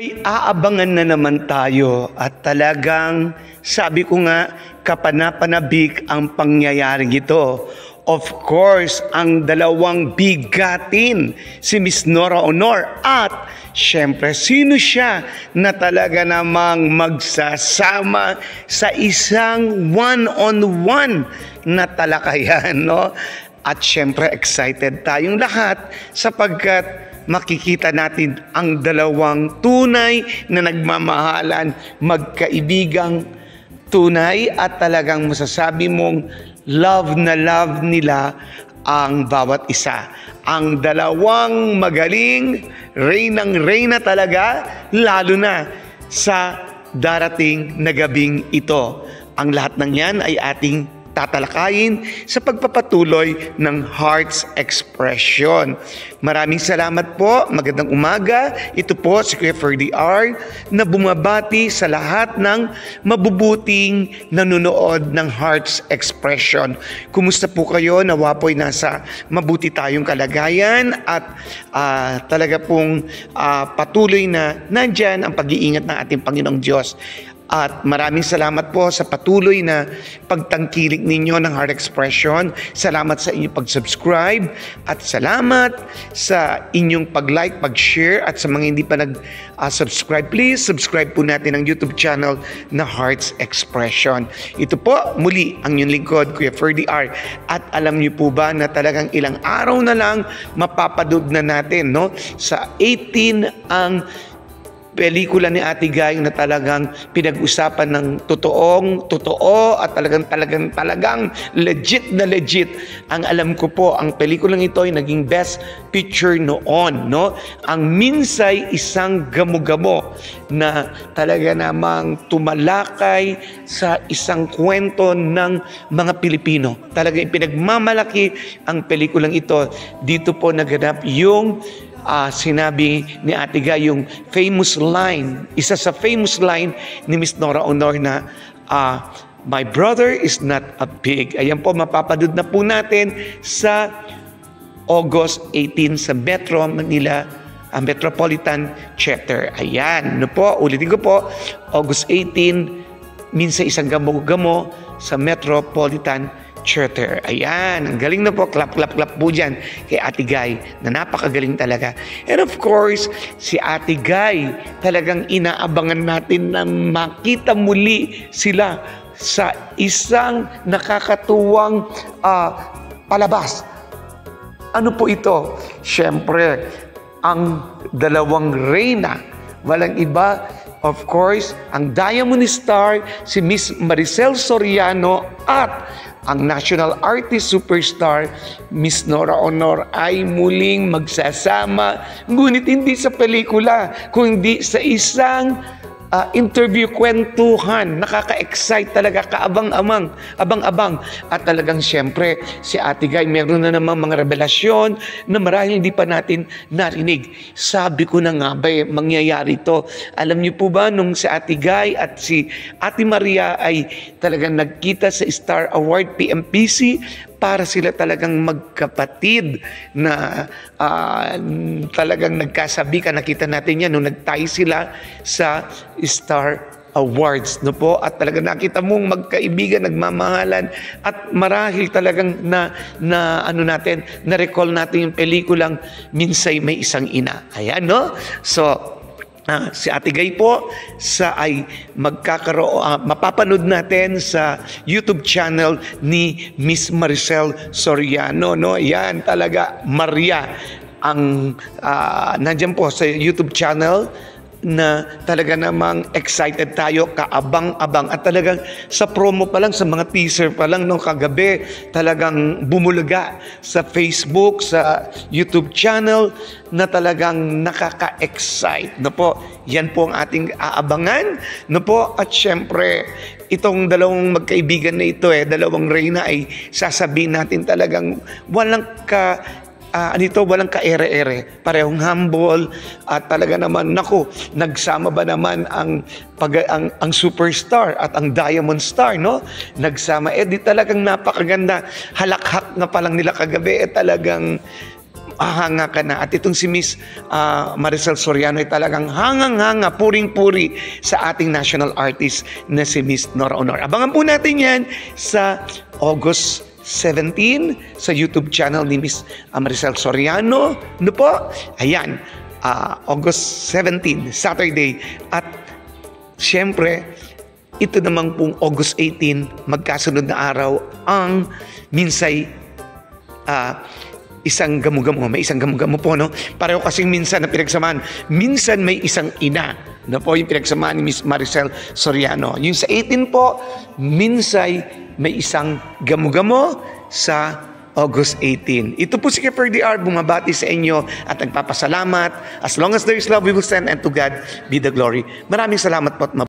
Ay aabangan na naman tayo at talagang sabi ko nga kapanapanabik ang pangyayaring ito. Of course, ang dalawang bigatin, si Miss Nora Aunor at syempre sino siya na talaga namang magsasama sa isang one-on-one na talakayan, no? At syempre excited tayong lahat sapagkat makikita natin ang dalawang tunay na nagmamahalan, magkaibigang tunay at talagang masasabi mong love na love nila ang bawat isa. Ang dalawang magaling, reynang-reyna talaga, lalo na sa darating na gabing ito. Ang lahat ng yan ay ating tatalakayin sa pagpapatuloy ng Hearts Expression. Maraming salamat po. Magandang umaga. Ito po si Kuya Ferdy R na bumabati sa lahat ng mabubuting nanonood ng Hearts Expression. Kumusta po kayo? Nawa po'y nasa mabuti tayong kalagayan at talaga pong patuloy na nandyan ang pag-iingat ng ating Panginoong Diyos. At maraming salamat po sa patuloy na pagtangkilik ninyo ng Heart Expression. Salamat sa inyong pag-subscribe at salamat sa inyong pag-like, pag-share at sa mga hindi pa nag-subscribe, please subscribe po natin ang YouTube channel na Hearts Expression. Ito po muli ang inyong lingkod, Kuya Ferdy R. At alam niyo po ba na talagang ilang araw na lang mapapanood na natin, no? Sa 18 ang pelikula ni Ate Guy na talagang pinag-usapan ng totoo at talagang legit na legit. Ang alam ko po, ang pelikulang ito ay naging best picture noon, no? Ang Minsay, isang gamo-gamo na talaga namang tumalakay sa isang kwento ng mga Pilipino. Talagang pinagmamalaki ang pelikulang ito. Dito po naganap yung sinabi ni Ate Guy, yung famous line, isa sa famous line ni Miss Nora Aunor na my brother is not a pig. Ayan po, mapapanood na po natin sa August 18 sa Metro Manila Metropolitan Theater. Ayan, no po, ulitin ko po, August 18, minsan isang gamo-gamo sa Metropolitan Theater. Ayan, ang galing na po, clap po dyan kay Ate Guy na napakagaling talaga. And of course, si Ate Guy, talagang inaabangan natin na makita muli sila sa isang nakakatuwang palabas. Ano po ito? Siyempre, ang dalawang reyna, walang iba, of course, ang Diamond Star, si Miss Maricel Soriano at ang national artist superstar, Miss Nora Aunor ay muling magsasama, ngunit hindi sa pelikula, kundi sa isang interview kwentuhan. Nakaka-excite talaga, abang-abang. At talagang siyempre, si Ate Guy, meron na namang mga revelasyon na marahil hindi pa natin narinig. Sabi ko na nga ba, mangyayari to. Alam niyo po ba, nung si Ate Guy at si Ate Maria ay talagang nagkita sa Star Award PMPC, para sila talagang magkapatid na talagang nagkasabi ka. Nakita natin yan nung nagtayo sila sa Star Awards, no po? At talagang nakita mong magkaibigan, nagmamahalan at marahil talagang na-recall natin yung pelikulang Minsay, May Isang Ina. Ayan, no? So, si Ate Guy po ay mapapanood natin sa YouTube channel ni Miss Maricel Soriano, no? Yan talaga, Maria ang nandiyan po sa YouTube channel na talaga namang excited tayo, kaabang-abang. At talagang sa promo pa lang, sa mga teaser pa lang nung kagabi, talagang bumulaga sa Facebook, sa YouTube channel na talagang nakaka-excite. No po, yan po ang ating aabangan. No po, at syempre, itong dalawang magkaibigan na ito, dalawang reyna ay sasabihin natin talagang walang walang ka-ere-ere. Parehong humble at talaga naman, nagsama ba naman ang superstar at ang Diamond Star, no? Nagsama. Di talagang napakaganda. Halakhak na palang nila kagabi, talagang hanga ka na. At itong si Miss Maricel Soriano ay talagang hangang-hanga, puring-puri sa ating national artist na si Miss Nora Honor. Abangan po natin yan sa August 17 sa YouTube channel ni Miss Maricel Soriano. No po? Ayan, August 17, Saturday. At siyempre, ito naman pong August 18, magkasunod na araw, ang minsay isang gamo-gamo. May isang gamo-gamo po, no? Pareho kasing minsan na pinagsamaan. Minsan may isang ina na po yung pinagsamaan ni Miss Maricel Soriano. Yung sa 18 po, minsay may isang gamo-gamo sa August 18. Ito po si Keper DR, bumabati sa inyo at nagpapasalamat. As long as there is love, we will stand, and to God be the glory. Maraming salamat po at